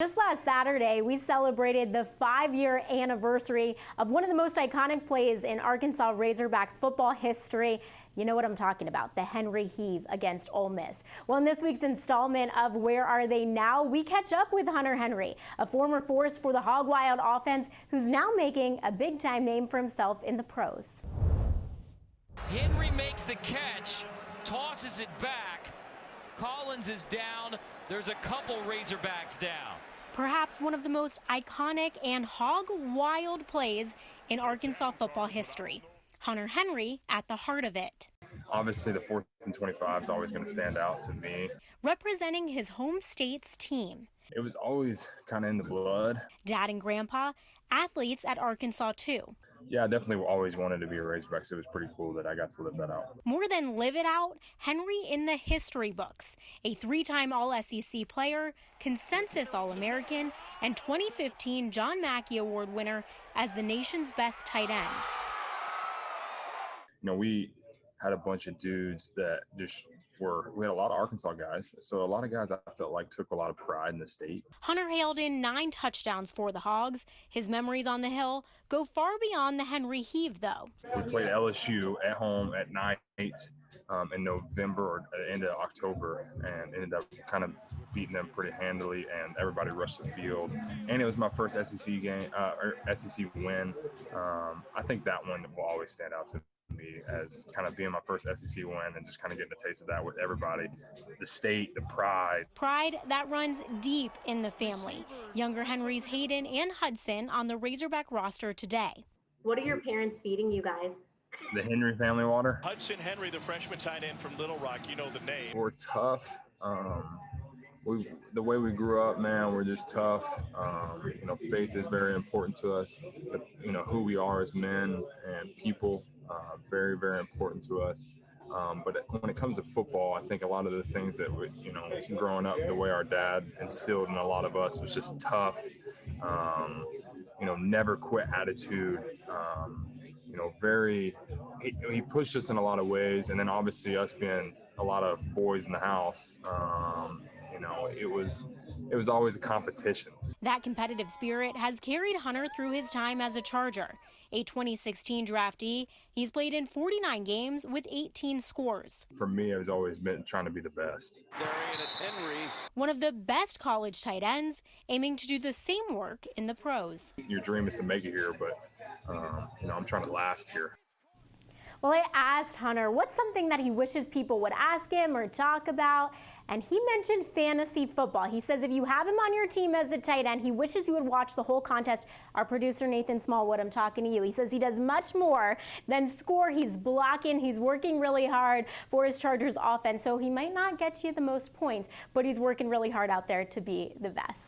Just last Saturday, we celebrated the 5-year anniversary of one of the most iconic plays in Arkansas Razorback football history. You know what I'm talking about, the Henry Heave against Ole Miss. Well, in this week's installment of Where Are They Now, we catch up with Hunter Henry, a former force for the Hog Wild offense who's now making a big-time name for himself in the pros. Henry makes the catch, tosses it back. Collins is down. There's a couple Razorbacks down. Perhaps one of the most iconic and Hog Wild plays in Arkansas football history. Hunter Henry at the heart of it. Obviously, the 4th and 25 is always going to stand out to me. Representing his home state's team. It was always kind of in the blood. Dad and Grandpa, athletes at Arkansas too. Yeah, I definitely always wanted to be a Razorback, so it was pretty cool that I got to live that out. More than live it out, Henry in the history books. A 3-time All-SEC player, consensus All-American, and 2015 John Mackey Award winner as the nation's best tight end. You know, we had a bunch of dudes that we had a lot of Arkansas guys, so a lot of guys I felt like took a lot of pride in the state. Hunter hailed in 9 touchdowns for the Hogs. His memories on the Hill go far beyond the Henry Heave, though. We played LSU at home at night in November or at the end of October, and ended up kind of beating them pretty handily, and everybody rushed the field. And it was my first SEC game, or SEC win. I think that one will always stand out to me as kind of being my first SEC win and just kind of getting a taste of that with everybody, the state, the pride. Pride that runs deep in the family. Younger Henrys Hayden and Hudson on the Razorback roster today. What are your parents feeding you guys? The Henry family water. Hudson Henry, the freshman tight end from Little Rock, you know the name. We're tough. The way we grew up, man, we're just tough. You know, faith is very important to us. You know, who we are as men and people, very, very important to us. But when it comes to football, I think a lot of the things that we, you know, growing up, the way our dad instilled in a lot of us was just tough. You know, never quit attitude. You know, he pushed us in a lot of ways, and then obviously us being a lot of boys in the house, you know, it was always a competition. That competitive spirit has carried Hunter through his time as a Charger. A 2016 draftee, he's played in 49 games with 18 scores. For me, it was always been trying to be the best. And it's Henry. One of the best college tight ends, aiming to do the same work in the pros. Your dream is to make it here, but you know, I'm trying to last here. Well, I asked Hunter what's something that he wishes people would ask him or talk about, and he mentioned fantasy football. He says if you have him on your team as a tight end, he wishes you would watch the whole contest. Our producer, Nathan Smallwood, I'm talking to you. He says he does much more than score. He's blocking. He's working really hard for his Chargers offense, so he might not get you the most points, but he's working really hard out there to be the best.